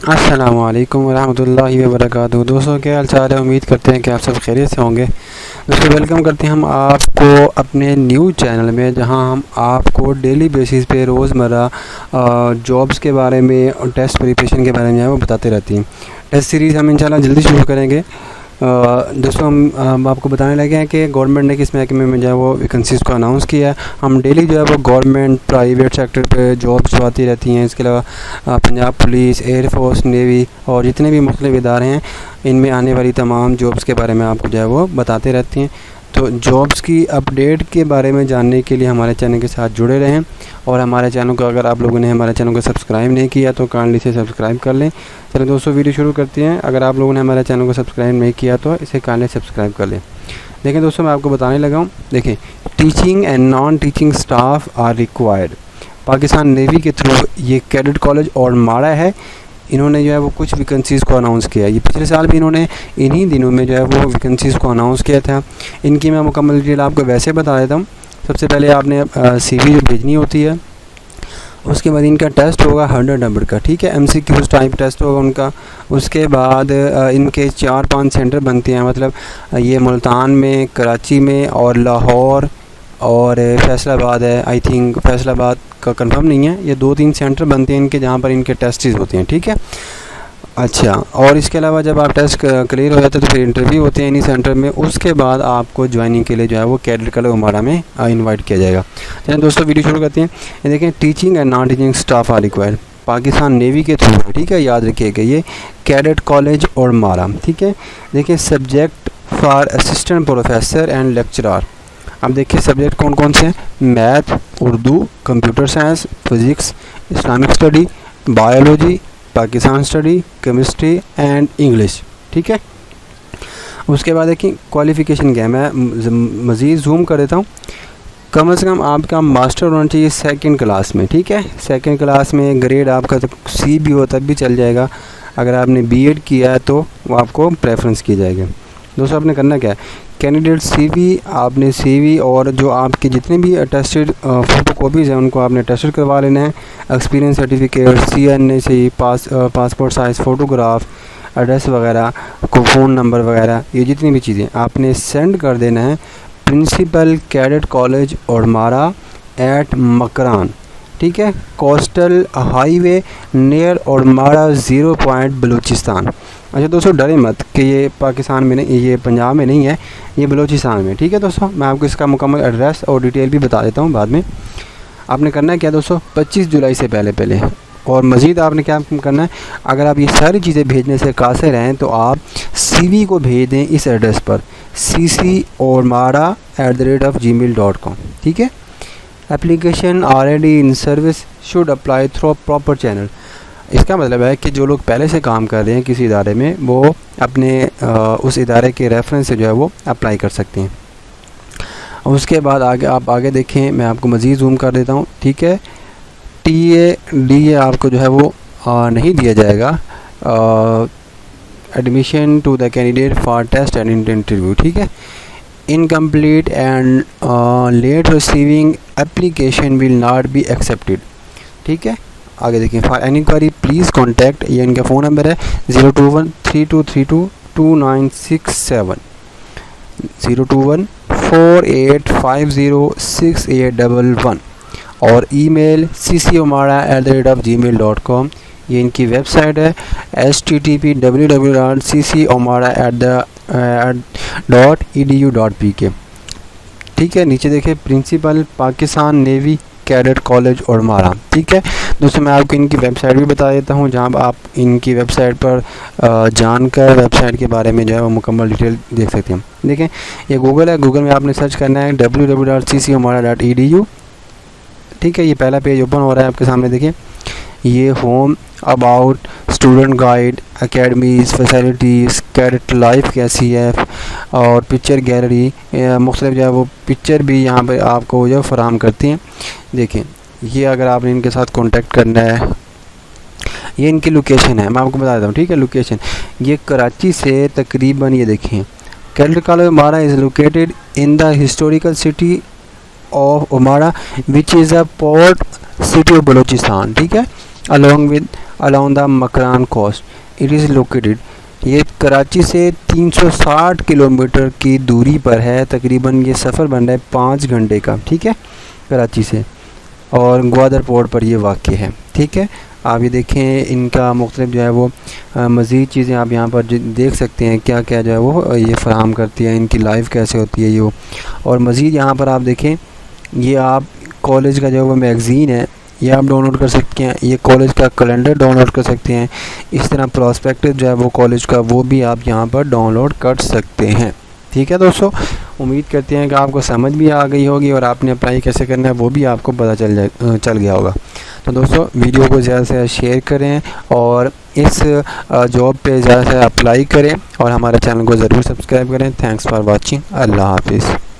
अस्सलामु अलैकुम वरहमतुल्लाहि वबरकातुहू। दोस्तों क्या हाल चाल है, उम्मीद करते हैं कि आप सब खैरियत से होंगे। दोस्तों वेलकम करते हैं हम आपको अपने न्यू चैनल में, जहां हम आपको डेली बेसिस पे रोज़मर्रा जॉब्स के बारे में और टेस्ट प्रिपरेशन के बारे में वो बताते रहती हैं। टेस्ट सीरीज़ हम इंशाल्लाह जल्दी शुरू करेंगे। दोस्तों हम आपको बताने लगे हैं कि गवर्नमेंट ने किस महकमे में जो है वो वैकेंसीज़ को अनाउंस किया है। हम डेली जो है वो गवर्नमेंट प्राइवेट सेक्टर पे जॉब्स आती रहती हैं। इसके अलावा Punjab police, air force, navy और जितने भी मुख्तलिफ इदारे हैं, इनमें आने वाली तमाम जॉब्स के बारे में आपको जो है वो बताते रहती हैं। तो जॉब्स की अपडेट के बारे में जानने के लिए हमारे चैनल के साथ जुड़े रहें। और हमारे चैनल को अगर आप लोगों ने हमारे चैनल को सब्सक्राइब नहीं किया तो काइंडली से सब्सक्राइब कर लें। चलिए दोस्तों वीडियो शुरू करते हैं। अगर आप लोगों ने हमारे चैनल को सब्सक्राइब नहीं किया तो इसे काइंडली सब्सक्राइब कर लें। देखें दोस्तों, मैं आपको बताने लगा हूँ। देखें, teaching and non teaching staff are required. Pakistan navy के थ्रू ये कैडेट कॉलेज और माड़ा है, इन्होंने जो है वो कुछ वैकेंसीज़ को अनाउंस किया। ये पिछले साल भी इन्होंने इन्हीं दिनों में जो है वो वैकेंसीज़ को अनाउंस किया था। इनकी मैं मुकम्मल डिटेल आपको वैसे बता देता हूँ। सबसे पहले आपने CV जो भेजनी होती है, उसके बाद इनका टेस्ट होगा 100 नंबर का, ठीक है। MCQ टाइप टेस्ट होगा उनका। उसके बाद इनके 4-5 सेंटर बनते हैं, मतलब ये मुल्तान में, कराची में और लाहौर और फैसलाबाद है। आई थिंक फैसलाबाद का कंफर्म नहीं है। ये 2-3 सेंटर बनते हैं इनके, जहाँ पर इनके टेस्ट्स होते हैं, ठीक है। अच्छा, और इसके अलावा जब आप टेस्ट क्लियर हो जाते हैं तो फिर इंटरव्यू होते हैं इन्हीं सेंटर में। उसके बाद आपको ज्वाइनिंग के लिए जो है वो कैडेट कॉलेज उमाड़ा में इनवाइट किया जाएगा। चलिए दोस्तों वीडियो शुरू करते हैं। ये देखें, teaching and non teaching staff are required, Pakistan navy के थ्रू, ठीक है, याद रखिएगा ये कैडेट कॉलेज और मारा, ठीक है। देखिए, subject for assistant professor and lecturer. अब देखिए सब्जेक्ट कौन कौन से हैं। Math, Urdu, computer science, physics, Islamic study, biology, Pakistan study, chemistry and English, ठीक है। उसके बाद देखिए क्वालिफ़िकेशन क्या है, मैं मज़ीद जूम कर देता हूँ। कम से कम आपका मास्टर होना चाहिए 2nd क्लास में, ठीक है। 2nd क्लास में ग्रेड आपका तो C भी हो तब भी चल जाएगा। अगर आपने B.Ed किया है तो वो आपको प्रेफरेंस की जाएगी। दोस्तों आपने करना क्या है, कैंडिडेट CV, आपने CV और जो आपके जितने भी अटेस्टेड फ़ोटो कॉपीज़ हैं उनको आपने अटेस्टेड करवा लेना है। Experience certificate, CNA, passport size photograph, address वगैरह को, फ़ोन नंबर वगैरह, ये जितनी भी चीज़ें आपने सेंड कर देना है प्रिंसिपल कैडेट कॉलेज और मारा एट मकरान, ठीक है, कोस्टल हाईवे नियर और मारा 0 पॉइंट बलूचिस्तान। अच्छा दोस्तों डरें मत कि ये पाकिस्तान में नहीं, ये पंजाब में नहीं है, ये बलूचिस्तान में, ठीक है। दोस्तों मैं आपको इसका मुकम्मल एड्रेस और डिटेल भी बता देता हूँ बाद में। आपने करना है क्या दोस्तों, 25 जुलाई से पहले और मज़ीद आपने क्या करना है, अगर आप ये सारी चीज़ें भेजने से कासिर हैं तो आप CV को भेज दें इस एड्रेस पर ccormara@gmail.com, ठीक है। Application already in service should apply through proper channel. इसका मतलब है कि जो लोग पहले से काम कर रहे हैं किसी इदारे में, वो अपने उस इदारे के रेफरेंस से जो है वो अप्लाई कर सकते हैं। उसके बाद आप आगे देखें, मैं आपको मज़ीद जूम कर देता हूँ, ठीक है। DA आपको जो है वो नहीं दिया जाएगा। Admission to the candidate for test and interview, ठीक है। Incomplete and late receiving application will not be accepted, ठीक है। आगे देखिए, for any inquiry please contact, ये इनका फ़ोन नंबर है 021-3232-2967, 021-4850-6811 और email ccomara@gmail.com। ये इनकी वेबसाइट है http://www.ccomara.edu.pk, ठीक है। नीचे देखें, principal Pakistan navy cadet college Ormara, ठीक है। दोस्तों मैं आपको इनकी वेबसाइट भी बता देता हूँ, जहाँ आप इनकी वेबसाइट पर जानकर वेबसाइट के बारे में जो है वो मुकम्मल डिटेल देख सकते हैं। देखें, ये गूगल है, गूगल में आपने सर्च करना है www.ccomara.edu, ठीक है। ये पहला पेज ओपन हो रहा है आपके सामने। देखिए, ये home, about, student guide, academies, facilities, cadet life कैसी है और पिक्चर गैलरी, मुख्तलिफ जो है वो पिक्चर भी यहाँ पे आपको जो फराहम करती हैं। देखें, ये अगर आपने इनके साथ कांटेक्ट करना है, ये इनकी लोकेशन है, मैं आपको बता देता हूँ, ठीक है। लोकेशन ये कराची से तकरीबन, ये देखें, cadet college उमाड़ा is located in the historical city of उमाड़ा which is a port city of Balochistan, ठीक है। along the Makran coast. It is located, ये कराची से 360 किलोमीटर की दूरी पर है। तकरीबन ये सफ़र बन रहा है 5 घंटे का, ठीक है, कराची से, और ग्वादर पोर्ट पर ये वाक़ है, ठीक है। आप ये देखें इनका मुख्तलिफ जो है वो मज़ीद चीज़ें आप यहाँ पर देख सकते हैं, क्या क्या जो है वो ये फ़राहम करती है, इनकी लाइफ कैसे होती है ये। और मज़ीद यहाँ पर आप देखें, ये आप कॉलेज का जो है वो मैगज़ीन है, ये आप डाउनलोड कर सकते हैं। ये कॉलेज का कैलेंडर डाउनलोड कर सकते हैं। इस तरह प्रोस्पेक्टिव जो है वो कॉलेज का, वो भी आप यहाँ पर डाउनलोड कर सकते हैं, ठीक है दोस्तों। उम्मीद करते हैं कि आपको समझ भी आ गई होगी और आपने अप्लाई कैसे करना है वो भी आपको पता चल गया होगा। तो दोस्तों वीडियो को ज़्यादा से ज़्यादा शेयर करें और इस जॉब पे ज़्यादा से ज़्यादा अप्लाई करें और हमारे चैनल को ज़रूर सब्सक्राइब करें। Thanks for watching. अल्लाह हाफिज़।